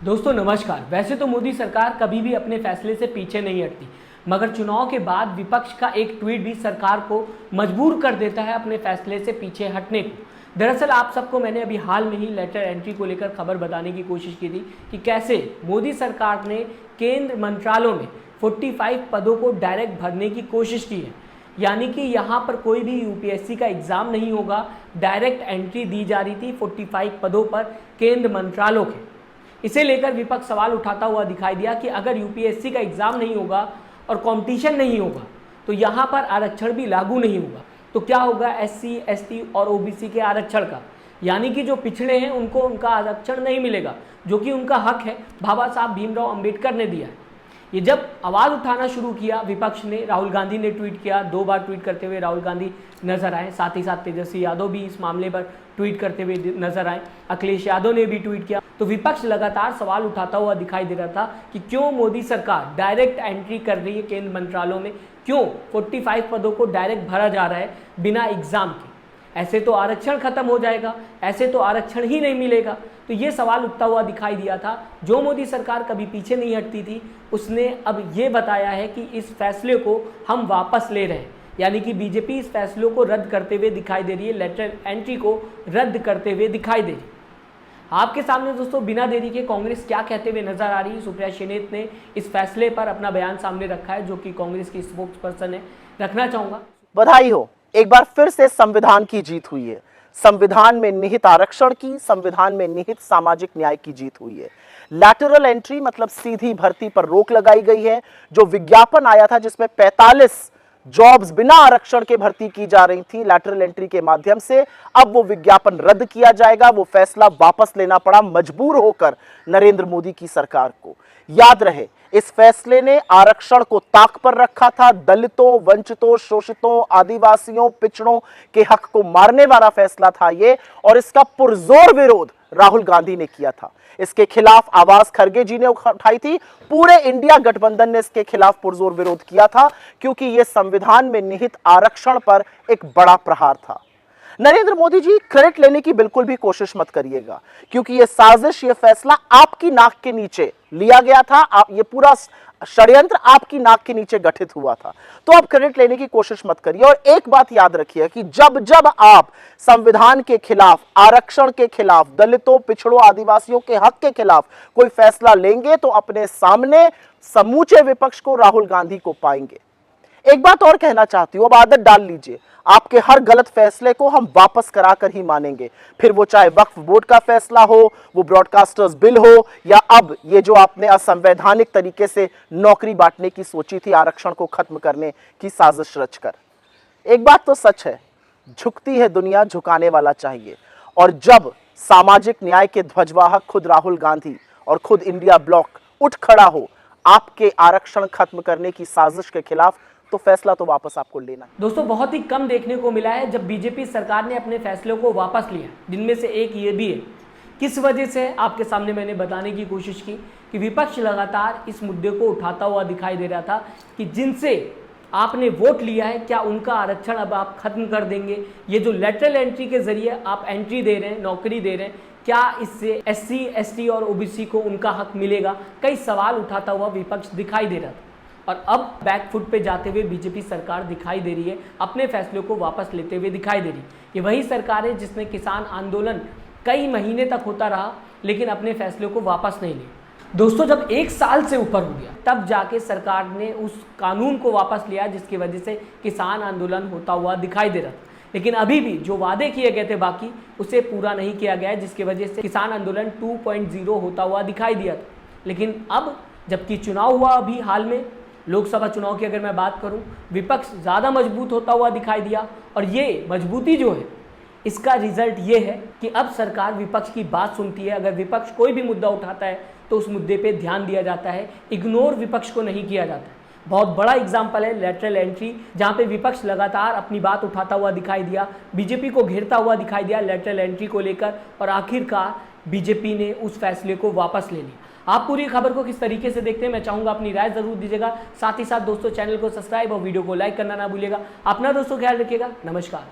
दोस्तों नमस्कार। वैसे तो मोदी सरकार कभी भी अपने फैसले से पीछे नहीं हटती, मगर चुनाव के बाद विपक्ष का एक ट्वीट भी सरकार को मजबूर कर देता है अपने फैसले से पीछे हटने को। दरअसल आप सबको मैंने अभी हाल में ही लेटर एंट्री को लेकर खबर बताने की कोशिश की थी कि कैसे मोदी सरकार ने केंद्र मंत्रालयों में 45 पदों को डायरेक्ट भरने की कोशिश की है। यानी कि यहाँ पर कोई भी यूपीएससी का एग्ज़ाम नहीं होगा, डायरेक्ट एंट्री दी जा रही थी 45 पदों पर केंद्र मंत्रालयों के। इसे लेकर विपक्ष सवाल उठाता हुआ दिखाई दिया कि अगर यूपीएससी का एग्ज़ाम नहीं होगा और कंपटीशन नहीं होगा तो यहाँ पर आरक्षण भी लागू नहीं होगा। तो क्या होगा एससी, एसटी और ओबीसी के आरक्षण का? यानी कि जो पिछड़े हैं उनको उनका आरक्षण नहीं मिलेगा, जो कि उनका हक है, बाबा साहब भीमराव अंबेडकर ने दिया है। ये जब आवाज़ उठाना शुरू किया विपक्ष ने, राहुल गांधी ने ट्वीट किया, 2 बार ट्वीट करते हुए राहुल गांधी नजर आए, साथ ही साथ तेजस्वी यादव भी इस मामले पर ट्वीट करते हुए नजर आए, अखिलेश यादव ने भी ट्वीट किया। तो विपक्ष लगातार सवाल उठाता हुआ दिखाई दे रहा था कि क्यों मोदी सरकार डायरेक्ट एंट्री कर रही है केंद्र मंत्रालयों में, क्यों 45 पदों को डायरेक्ट भरा जा रहा है बिना एग्जाम के। ऐसे तो आरक्षण खत्म हो जाएगा, ऐसे तो आरक्षण ही नहीं मिलेगा। तो ये सवाल उठता हुआ दिखाई दिया था। जो मोदी सरकार कभी पीछे नहीं हटती थी उसने अब ये बताया है कि इस फैसले को हम वापस ले रहे हैं। यानी कि बीजेपी इस फैसलों को रद्द करते हुए दिखाई दे रही है, लेटर एंट्री को रद्द करते हुए दिखाई दे रही है। आपके सामने दोस्तों बिना देरी के कांग्रेस क्या कहते हुए नजर आ रही है। सुप्रिया शेनेत ने इस फैसले पर अपना बयान सामने रखा है, जो कि कांग्रेस की स्पोक्स पर्सन है। रखना चाहूंगा। बधाई हो, एक बार फिर से संविधान की जीत हुई है। संविधान में निहित आरक्षण की, संविधान में निहित सामाजिक न्याय की जीत हुई है। लैटरल एंट्री मतलब सीधी भर्ती पर रोक लगाई गई है। जो विज्ञापन आया था जिसमें 45 जॉब्स बिना आरक्षण के भर्ती की जा रही थी लैटरल एंट्री के माध्यम से, अब वो विज्ञापन रद्द किया जाएगा। वो फैसला वापस लेना पड़ा मजबूर होकर नरेंद्र मोदी की सरकार को। याद रहे, इस फैसले ने आरक्षण को ताक पर रखा था। दलितों, वंचितों, शोषितों, आदिवासियों, पिछड़ों के हक को मारने वाला फैसला था ये, और इसका पुरजोर विरोध राहुल गांधी ने किया था। इसके खिलाफ आवाज खरगे जी ने उठाई थी। पूरे इंडिया गठबंधन ने इसके खिलाफ पुरजोर विरोध किया था, क्योंकि यह संविधान में निहित आरक्षण पर एक बड़ा प्रहार था। नरेंद्र मोदी जी, क्रेडिट लेने की बिल्कुल भी कोशिश मत करिएगा, क्योंकि यह साजिश, यह फैसला आपकी नाक के नीचे लिया गया था। ये पूरा षड्यंत्र आपकी नाक के नीचे गठित हुआ था। तो आप क्रेडिट लेने की कोशिश मत करिए। और एक बात याद रखिए कि जब जब आप संविधान के खिलाफ, आरक्षण के खिलाफ, दलितों, पिछड़ों, आदिवासियों के हक के खिलाफ कोई फैसला लेंगे तो अपने सामने समूचे विपक्ष को, राहुल गांधी को पाएंगे। एक बात और कहना चाहती हूं, अब आदत डाल लीजिए, आपके हर गलत फैसले को हम वापस कराकर ही मानेंगे। फिर वो चाहे वक्फ बोर्ड का फैसला हो, वो ब्रॉडकास्टर्स बिल हो, या अब ये जो आपने असंवैधानिक तरीके से नौकरी बांटने की सोची थी, आरक्षण को खत्म करने की साजिश रचकर। एक बात तो सच है, झुकती है दुनिया, झुकाने वाला चाहिए। और जब सामाजिक न्याय के ध्वजवाहक खुद राहुल गांधी और खुद इंडिया ब्लॉक उठ खड़ा हो आपके आरक्षण खत्म करने की साजिश के खिलाफ, तो फैसला तो वापस आपको लेना है। दोस्तों बहुत ही कम देखने को मिला है जब बीजेपी सरकार ने अपने फैसलों को वापस लिया, जिनमें से एक ये भी है। किस वजह से आपके सामने मैंने बताने की कोशिश की कि विपक्ष लगातार इस मुद्दे को उठाता हुआ दिखाई दे रहा था कि जिनसे आपने वोट लिया है, क्या उनका आरक्षण अब आप खत्म कर देंगे? ये जो लेटरल एंट्री के जरिए आप एंट्री दे रहे हैं, नौकरी दे रहे हैं, क्या इससे एससी, एसटी और ओबीसी को उनका हक मिलेगा? कई सवाल उठाता हुआ विपक्ष दिखाई दे रहा था। और अब बैकफुट पे जाते हुए बीजेपी सरकार दिखाई दे रही है, अपने फैसलों को वापस लेते हुए दिखाई दे रही है। ये वही सरकार है जिसने किसान आंदोलन कई महीने तक होता रहा लेकिन अपने फैसलों को वापस नहीं लिया। दोस्तों जब 1 साल से ऊपर हो गया तब जाके सरकार ने उस कानून को वापस लिया, जिसकी वजह से किसान आंदोलन होता हुआ दिखाई दे रहा था। लेकिन अभी भी जो वादे किए गए थे बाकी, उसे पूरा नहीं किया गया है, जिसकी वजह से किसान आंदोलन 2.0 होता हुआ दिखाई दिया था। लेकिन अब जबकि चुनाव हुआ अभी हाल में, लोकसभा चुनाव की अगर मैं बात करूं, विपक्ष ज़्यादा मजबूत होता हुआ दिखाई दिया। और ये मजबूती जो है, इसका रिजल्ट ये है कि अब सरकार विपक्ष की बात सुनती है। अगर विपक्ष कोई भी मुद्दा उठाता है तो उस मुद्दे पे ध्यान दिया जाता है, इग्नोर विपक्ष को नहीं किया जाता है। बहुत बड़ा एग्जाम्पल है लेटरल एंट्री, जहाँ पे विपक्ष लगातार अपनी बात उठाता हुआ दिखाई दिया, बीजेपी को घेरता हुआ दिखाई दिया लेटरल एंट्री को लेकर, और आखिरकार बीजेपी ने उस फैसले को वापस ले लिया। आप पूरी खबर को किस तरीके से देखते हैं, मैं चाहूंगा अपनी राय जरूर दीजिएगा। साथ ही साथ दोस्तों चैनल को सब्सक्राइब और वीडियो को लाइक करना ना भूलिएगा। अपना दोस्तों ख्याल रखिएगा। नमस्कार।